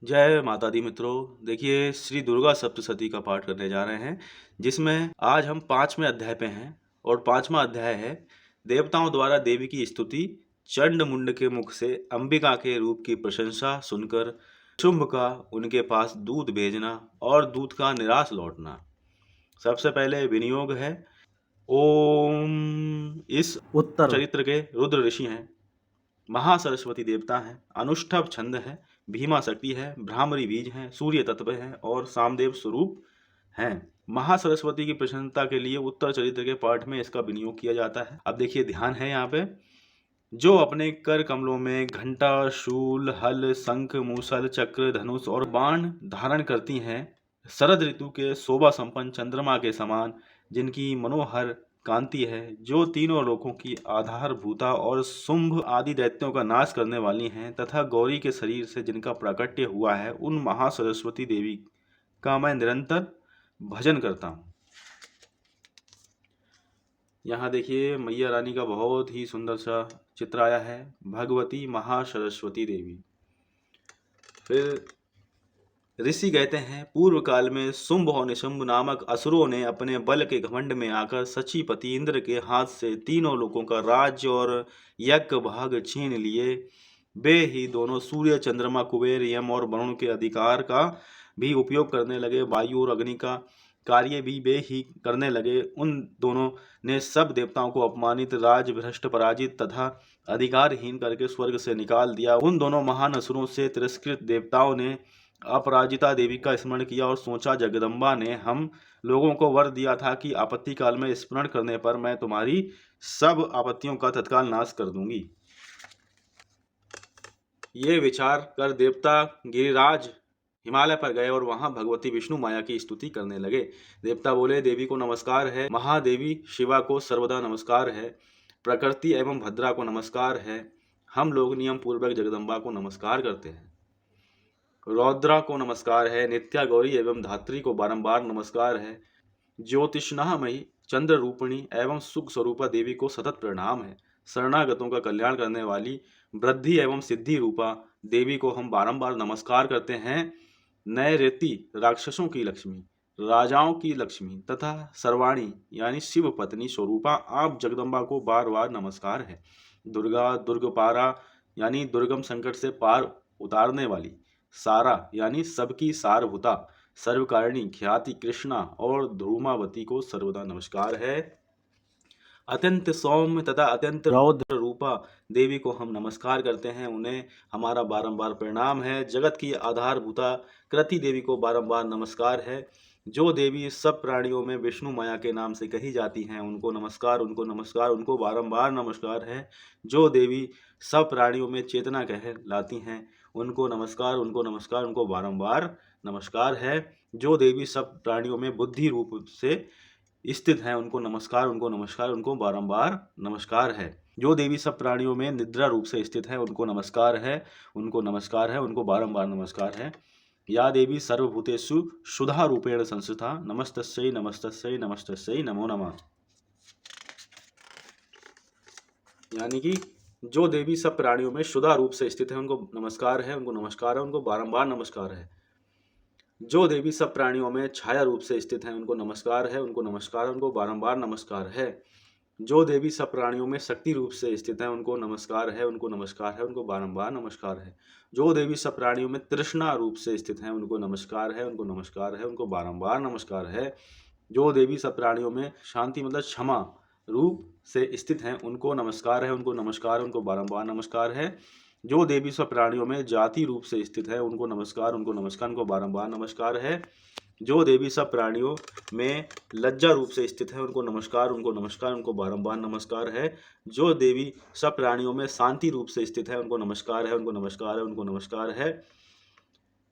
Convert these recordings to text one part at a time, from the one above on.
जय माता दी मित्रों। देखिए, श्री दुर्गा सप्तशती का पाठ करने जा रहे हैं, जिसमें आज हम 5वें अध्याय पे हैं और 5वां अध्याय है देवताओं द्वारा देवी की स्तुति। चंड मुंड के मुख से अंबिका के रूप की प्रशंसा सुनकर शुंभ का उनके पास दूत भेजना और दूत का निराश लौटना। सबसे पहले विनियोग है। ओम। इस उत्तर चरित्र के रुद्र ऋषि हैं, महासरस्वती देवता हैं, अनुष्ठव छंद है, भीमा शक्ति है, भ्रामरी बीज है, सूर्य तत्व है और सामदेव स्वरूप हैं। महासरस्वती की प्रसन्नता के लिए उत्तर चरित्र के पाठ में इसका विनियोग किया जाता है। अब देखिए, ध्यान है यहाँ पे। जो अपने कर कमलों में घंटा, शूल, हल, शंख, मूसल, चक्र, धनुष और बाण धारण करती हैं, शरद ऋतु के शोभा संपन्न चंद्रमा के समान जिनकी मनोहर कांति है, जो तीनों लोकों की आधारभूता और शुंभ आदि दैत्यों का नाश करने वाली हैं, तथा गौरी के शरीर से जिनका प्राकट्य हुआ है, उन महासरस्वती देवी का मैं निरंतर भजन करता हूँ। यहाँ देखिए, मैया रानी का बहुत ही सुंदर सा चित्र आया है, भगवती महासरस्वती देवी। फिर ऋषि कहते हैं, पूर्व काल में शुंभ और निशुंभ नामक असुरों ने अपने बल के घमंड में आकर सचीपति इंद्र के हाथ से तीनों लोकों का राज्य और यज्ञ भाग छीन लिए। वे ही दोनों सूर्य, चंद्रमा, कुबेर, यम और वरुण के अधिकार का भी उपयोग करने लगे। वायु और अग्नि का कार्य भी वे ही करने लगे। उन दोनों ने सब देवताओं को अपमानित, राज भ्रष्ट, पराजित तथा अधिकारहीन करके स्वर्ग से निकाल दिया। उन दोनों महान असुरों से तिरस्कृत देवताओं ने अपराजिता देवी का स्मरण किया और सोचा, जगदम्बा ने हम लोगों को वर दिया था कि आपत्ति काल में स्मरण करने पर मैं तुम्हारी सब आपत्तियों का तत्काल नाश कर दूंगी। ये विचार कर देवता गिरिराज हिमालय पर गए और वहां भगवती विष्णु माया की स्तुति करने लगे। देवता बोले, देवी को नमस्कार है, महादेवी शिवा को सर्वदा नमस्कार है, प्रकृति एवं भद्रा को नमस्कार है, हम लोग नियम पूर्वक जगदम्बा को नमस्कार करते हैं। रौद्रा को नमस्कार है, नित्या गौरी एवं धात्री को बारंबार नमस्कार है, ज्योतिष्नामयी, चंद्र रूपिणी एवं सुख स्वरूपा देवी को सतत प्रणाम है, शरणागतों का कल्याण करने वाली वृद्धि एवं सिद्धि रूपा देवी को हम बारंबार नमस्कार करते हैं। नैऋति राक्षसों की लक्ष्मी, राजाओं की लक्ष्मी तथा सर्वाणी यानी शिव पत्नी स्वरूपा आप जगदम्बा को बार बार नमस्कार है। दुर्गा, दुर्गपारा यानी दुर्गम संकट से पार उतारने वाली, सारा यानी सबकी सारभूता, सर्वकारिणी, ख्याति, कृष्णा और ध्रुमावती को सर्वदा नमस्कार है। अत्यंत सौम्य तथा अत्यंत रौद्र रूपा देवी को हम नमस्कार करते हैं, उन्हें हमारा बारंबार प्रणाम है। जगत की आधारभूता कृति देवी को बारंबार नमस्कार है। जो देवी सब प्राणियों में विष्णु माया के नाम से कही जाती हैं, उनको नमस्कार, उनको नमस्कार, उनको बारंबार नमस्कार है। जो देवी सब प्राणियों में चेतना कहलाती हैं, उनको नमस्कार, उनको नमस्कार, उनको बारंबार नमस्कार है। जो देवी सब प्राणियों में बुद्धि रूप से स्थित हैं, उनको नमस्कार, उनको नमस्कार, उनको बारंबार नमस्कार है। जो देवी सब प्राणियों में निद्रा रूप से स्थित है, उनको नमस्कार है, उनको नमस्कार है, उनको बारंबार नमस्कार है। या देवी सर्वभूतेषु सुधा रूपेण संस्थिता, नमस्तस्यै नमस्तस्यै नमस्तस्यै नमो नमः। यानी कि जो देवी सब प्राणियों में सुधा रूप से स्थित है, उनको नमस्कार है, उनको नमस्कार है, उनको बारंबार नमस्कार है। जो देवी सब प्राणियों में छाया रूप से स्थित हैं, उनको नमस्कार है, उनको नमस्कार है, उनको बारंबार नमस्कार है। जो देवी सब प्राणियों में शक्ति रूप से स्थित हैं, उनको नमस्कार है, उनको नमस्कार है, उनको बारंबार नमस्कार है। जो देवी सब प्राणियों में तृष्णा रूप से स्थित हैं, उनको नमस्कार है, उनको नमस्कार है, उनको बारंबार नमस्कार है। जो देवी सब प्राणियों में शांति मतलब क्षमा रूप से स्थित हैं, उनको नमस्कार है, उनको नमस्कार है, उनको बारंबार नमस्कार है। जो देवी सब प्राणियों में जाति रूप से स्थित है, उनको नमस्कार, उनको नमस्कार, उनको बारंबार नमस्कार है। जो देवी सब प्राणियों में लज्जा रूप से स्थित है, उनको नमस्कार, उनको नमस्कार, उनको बारंबार नमस्कार है। जो देवी सब प्राणियों में शांति रूप से स्थित है, उनको नमस्कार है, उनको नमस्कार है, उनको नमस्कार है।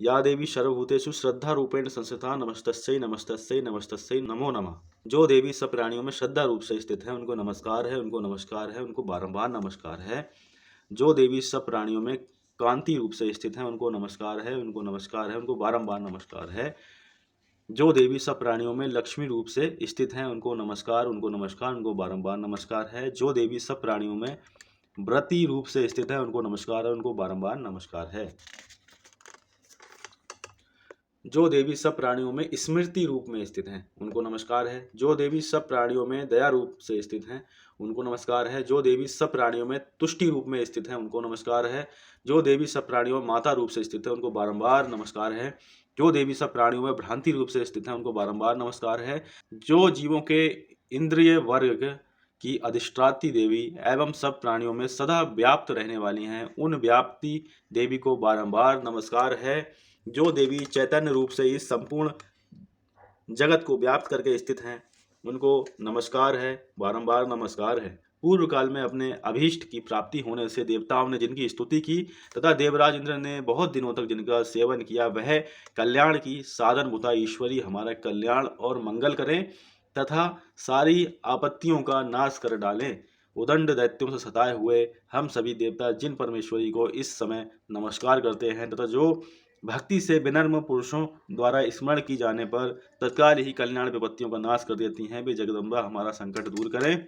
या देवी सर्वभूतेषु श्रद्धा रूपेण संस्थिता, नमस्तस्यै नमस्तस्यै नमस्तस्यै नमो नमः। जो देवी सब प्राणियों में श्रद्धा रूप से स्थित है, उनको नमस्कार है, उनको नमस्कार है, उनको बारंबार नमस्कार है। जो देवी सब प्राणियों में कांति रूप से स्थित हैं, उनको नमस्कार है, उनको नमस्कार है, उनको बारंबार नमस्कार है। जो देवी सब प्राणियों में लक्ष्मी रूप से स्थित हैं, उनको नमस्कार, उनको नमस्कार, उनको बारंबार नमस्कार है। जो देवी सब प्राणियों में व्रती रूप से स्थित है, उनको नमस्कार है, उनको बारंबार नमस्कार है। जो देवी सब प्राणियों में स्मृति रूप में स्थित हैं, उनको नमस्कार है। जो देवी सब प्राणियों में दया रूप से स्थित हैं, उनको नमस्कार है। जो देवी सब प्राणियों में तुष्टि रूप में स्थित हैं, उनको नमस्कार है। जो देवी सब प्राणियों में माता रूप से स्थित है, उनको बारंबार नमस्कार है। जो देवी सब प्राणियों में भ्रांति रूप से स्थित है, उनको बारंबार नमस्कार है। जो जीवों के इंद्रिय वर्ग की अधिष्ठात्री देवी एवं सब प्राणियों में सदा व्याप्त रहने वाली हैं, उन व्याप्ति देवी को बारंबार नमस्कार है। जो देवी चैतन्य रूप से इस संपूर्ण जगत को व्याप्त करके स्थित हैं, उनको नमस्कार है, बारंबार नमस्कार है। पूर्व काल में अपने अभीष्ट की प्राप्ति होने से देवताओं ने जिनकी स्तुति की तथा देवराज इंद्र ने बहुत दिनों तक जिनका सेवन किया, वह कल्याण की साधन भूता ईश्वरी हमारा कल्याण और मंगल करें तथा सारी आपत्तियों का नाश कर डालें। उदंड दैत्यों से सताए हुए हम सभी देवता जिन परमेश्वरी को इस समय नमस्कार करते हैं तथा जो भक्ति से विनम्र पुरुषों द्वारा स्मरण की जाने पर तत्काल ही कल्याण विपत्तियों का नाश कर देती हैं, वे जगदम्बा हमारा संकट दूर करें।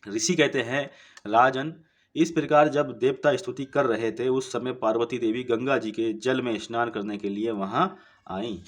ऋषि कहते हैं, राजन, इस प्रकार जब देवता स्तुति कर रहे थे उस समय पार्वती देवी गंगा जी के जल में स्नान करने के लिए वहां आईं।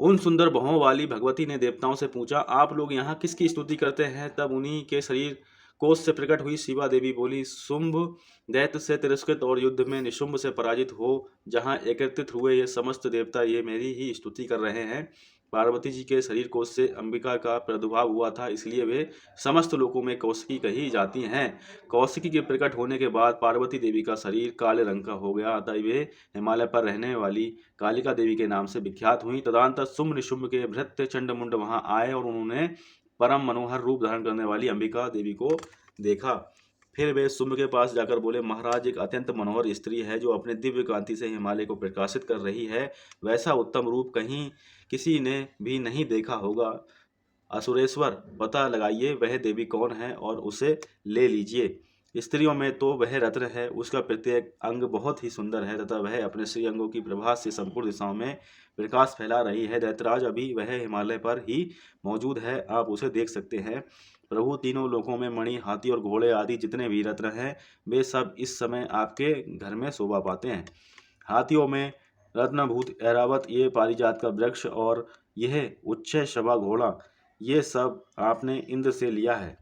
उन सुंदर भवों वाली भगवती ने देवताओं से पूछा, आप लोग यहाँ किसकी स्तुति करते हैं? तब उन्हीं के शरीर कोष से प्रकट हुई शिवा देवी बोली, शुंभ दैत्य से तिरस्कृत और युद्ध में निशुंभ से पराजित हो जहाँ एकत्रित हुए ये समस्त देवता ये मेरी ही स्तुति कर रहे हैं। पार्वती जी के शरीर कोष से अंबिका का प्रादुर्भाव हुआ था, इसलिए वे समस्त लोकों में कौशिकी कही जाती हैं। कौशिकी के प्रकट होने के बाद पार्वती देवी का शरीर काले रंग का हो गया, अतः वे हिमालय पर रहने वाली कालिका देवी के नाम से विख्यात हुई। तदनंतर शुंभ निशुंभ के भृत्य चंडमुंड वहां आए और उन्होंने परम मनोहर रूप धारण करने वाली अंबिका देवी को देखा। फिर वे शुंभ के पास जाकर बोले, महाराज, एक अत्यंत मनोहर स्त्री है जो अपने दिव्य कांति से हिमालय को प्रकाशित कर रही है। वैसा उत्तम रूप कहीं किसी ने भी नहीं देखा होगा। असुरेश्वर, पता लगाइए वह देवी कौन है और उसे ले लीजिए। स्त्रियों में तो वह रत्न है, उसका प्रत्येक अंग बहुत ही सुंदर है तथा वह अपने श्री अंगों की प्रभा से संपूर्ण दिशाओं में प्रकाश फैला रही है। दैत्यराज, अभी वह हिमालय पर ही मौजूद है, आप उसे देख सकते हैं। प्रभु, तीनों लोकों में मणि, हाथी और घोड़े आदि जितने भी रत्न हैं, वे सब इस समय आपके घर में शोभा पाते हैं। हाथियों में रत्नभूत ऐरावत, ये पारिजात का वृक्ष और यह उच्च शबा घोड़ा, ये सब आपने इंद्र से लिया है।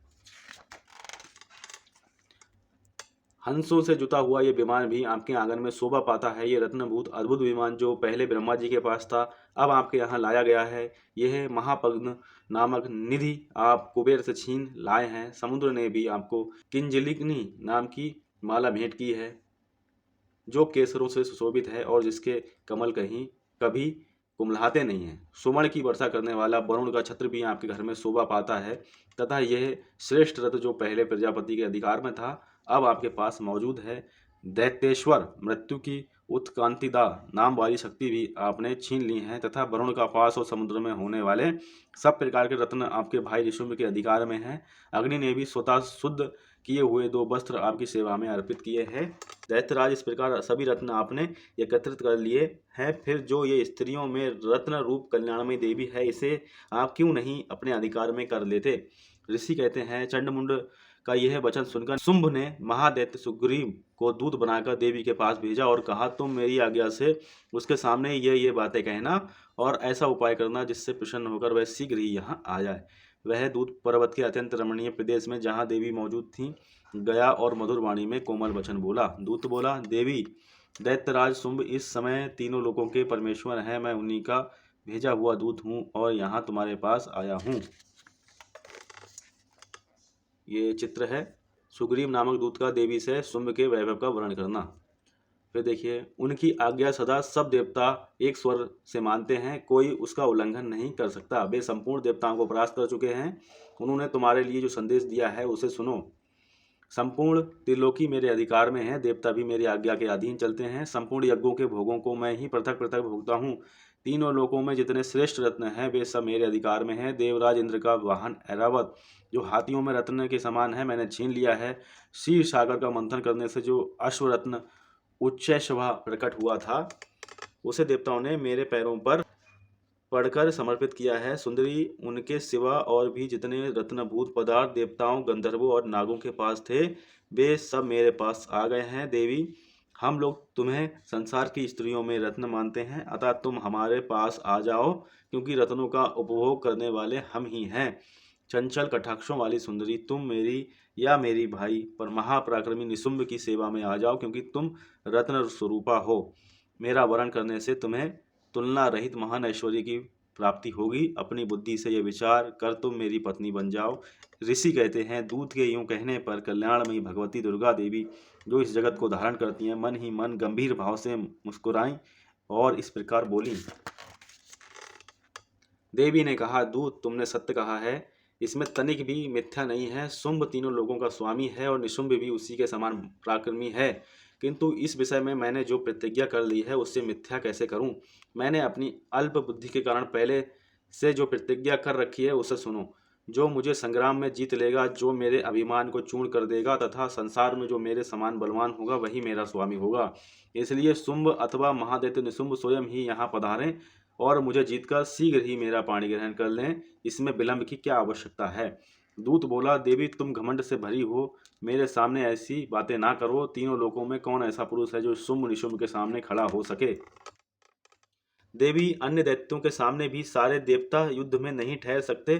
हंसों से जुता हुआ ये विमान भी आपके आंगन में शोभा पाता है। ये रत्नभूत अद्भुत विमान जो पहले ब्रह्मा जी के पास था, अब आपके यहाँ लाया गया है। यह महापद्म नामक निधि आप कुबेर से छीन लाए हैं। समुद्र ने भी आपको किंजलिकनी नाम की माला भेंट की है, जो केसरों से सुशोभित है और जिसके कमल कहीं कभी कुम्हलाते नहीं हैं। सुवर्ण की वर्षा करने वाला वरुण का छत्र भी आपके घर में शोभा पाता है तथा यह श्रेष्ठ रथ जो पहले प्रजापति के अधिकार में था, अब आपके पास मौजूद है। दैत्येश्वर, मृत्यु की उत्कांतिदा नाम वाली शक्ति भी आपने छीन ली है तथा वरुण का पास और समुद्र में होने वाले सब प्रकार के रत्न आपके भाई ऋषुम्भ के अधिकार में हैं। अग्नि ने भी स्वतः शुद्ध किए हुए 2 वस्त्र आपकी सेवा में अर्पित किए हैं। दैत्यराज, इस प्रकार सभी रत्न आपने एकत्रित कर लिए हैं। फिर जो ये स्त्रियों में रत्न रूप कल्याणमयी देवी है, इसे आप क्यों नहीं अपने अधिकार में कर लेते? ऋषि कहते हैं, चंडमुंड का यह वचन सुनकर शुंभ ने महादैत्य सुग्रीव को दूत बनाकर देवी के पास भेजा और कहा, तुम मेरी आज्ञा से उसके सामने ये बातें कहना और ऐसा उपाय करना जिससे प्रसन्न होकर वह शीघ्र ही यहाँ आ जाए। वह दूत पर्वत के अत्यंत रमणीय प्रदेश में जहाँ देवी मौजूद थी गया और मधुर वाणी में कोमल वचन बोला। दूत बोला, देवी, दैत्यराज शुंभ इस समय तीनों लोकों के परमेश्वर हैं। मैं उन्हीं का भेजा हुआ दूत हूँ और यहाँ तुम्हारे पास आया हूँ। ये चित्र है सुग्रीव नामक दूत का देवी से शुंभ के वैभव का वर्णन करना। फिर देखिए, उनकी आज्ञा सदा सब देवता एक स्वर से मानते हैं, कोई उसका उल्लंघन नहीं कर सकता। वे संपूर्ण देवताओं को परास्त कर चुके हैं। उन्होंने तुम्हारे लिए जो संदेश दिया है उसे सुनो। संपूर्ण त्रिलोकी मेरे अधिकार में है, देवता भी मेरी आज्ञा के अधीन चलते हैं। संपूर्ण यज्ञों के भोगों को मैं ही पृथक पृथक भोगता हूँ। तीनों लोकों में जितने श्रेष्ठ रत्न हैं वे सब मेरे अधिकार में हैं। देवराज इंद्र का वाहन ऐरावत जो हाथियों में रत्न के समान है, मैंने छीन लिया है। क्षीर सागर का मंथन करने से जो अश्वरत्न उच्चैःशवा प्रकट हुआ था, उसे देवताओं ने मेरे पैरों पर पढ़कर समर्पित किया है। सुंदरी, उनके सिवा और भी जितने रत्नभूत पदार्थ देवताओं, गंधर्वों और नागों के पास थे, वे सब मेरे पास आ गए हैं। देवी, हम लोग तुम्हें संसार की स्त्रियों में रत्न मानते हैं, अतः तुम हमारे पास आ जाओ, क्योंकि रत्नों का उपभोग करने वाले हम ही हैं। चंचल कटाक्षों वाली सुंदरी, तुम मेरी या मेरी भाई पर महापराक्रमी निशुंभ की सेवा में आ जाओ, क्योंकि तुम रत्न स्वरूपा हो। मेरा वरण करने से तुम्हें तुलना रहित महान ऐश्वर्य की प्राप्ति होगी। अपनी बुद्धि से यह विचार कर तुम मेरी पत्नी बन जाओ। ऋषि कहते हैं, दूत के यूं कहने पर कल्याणमयी भगवती दुर्गा देवी, जो इस जगत को धारण करती हैं, मन ही मन गंभीर भाव से मुस्कुराईं और इस प्रकार बोली। देवी ने कहा, दूत, तुमने सत्य कहा है, इसमें तनिक भी मिथ्या नहीं है। शुंभ तीनों लोगों का स्वामी है और निशुंभ भी उसी के समान पराक्रमी है, किंतु इस विषय में मैंने जो प्रतिज्ञा कर ली है उससे मिथ्या कैसे करूं। मैंने अपनी अल्प बुद्धि के कारण पहले से जो प्रतिज्ञा कर रखी है उसे सुनो। जो मुझे संग्राम में जीत लेगा, जो मेरे अभिमान को चूर्ण कर देगा तथा संसार में जो मेरे समान बलवान होगा, वही मेरा स्वामी होगा। इसलिए शुंभ अथवा महादैत्य निशुंभ स्वयं ही यहाँ पधारें और मुझे जीतकर शीघ्र ही मेरा पाणी ग्रहण कर लें। इसमें विलंब की क्या आवश्यकता है। दूत बोला, देवी, तुम घमंड से भरी हो, मेरे सामने ऐसी बातें ना करो। तीनों लोकों में कौन ऐसा पुरुष है जो शुंभ निशुंभ के सामने खड़ा हो सके। देवी, अन्य दैत्यों के सामने भी सारे देवता युद्ध में नहीं ठहर सकते,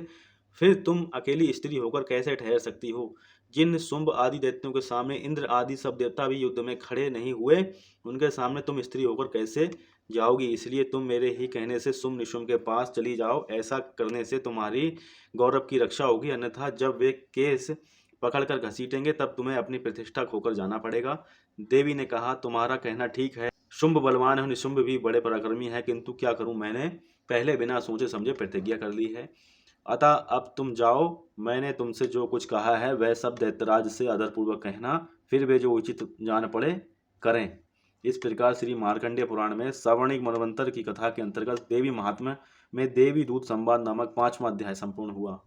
फिर तुम अकेली स्त्री होकर कैसे ठहर सकती हो। जिन शुंभ आदि दैत्यों के सामने इंद्र आदि सब देवता भी युद्ध में खड़े नहीं हुए, उनके सामने तुम स्त्री होकर कैसे जाओगी। इसलिए तुम मेरे ही कहने से शुंभ निशुंभ के पास चली जाओ। ऐसा करने से तुम्हारी गौरव की रक्षा होगी, अन्यथा जब वे केस पकड़कर घसीटेंगे तब तुम्हें अपनी प्रतिष्ठा खोकर जाना पड़ेगा। देवी ने कहा, तुम्हारा कहना ठीक है। शुंभ बलवान है, निशुंभ भी बड़े पराक्रमी है, किंतु क्या करूं, मैंने पहले बिना सोचे समझे प्रतिज्ञा कर ली है। अतः अब तुम जाओ। मैंने तुमसे जो कुछ कहा है वह सब दैत्यराज से आदरपूर्वक कहना, फिर वे जो उचित जान पड़े करें। इस प्रकार श्री मार्कंडेय पुराण में सवर्णिक मनवंतर की कथा के अंतर्गत देवी महात्म्य में देवी दूत संवाद नामक 5वां अध्याय संपूर्ण हुआ।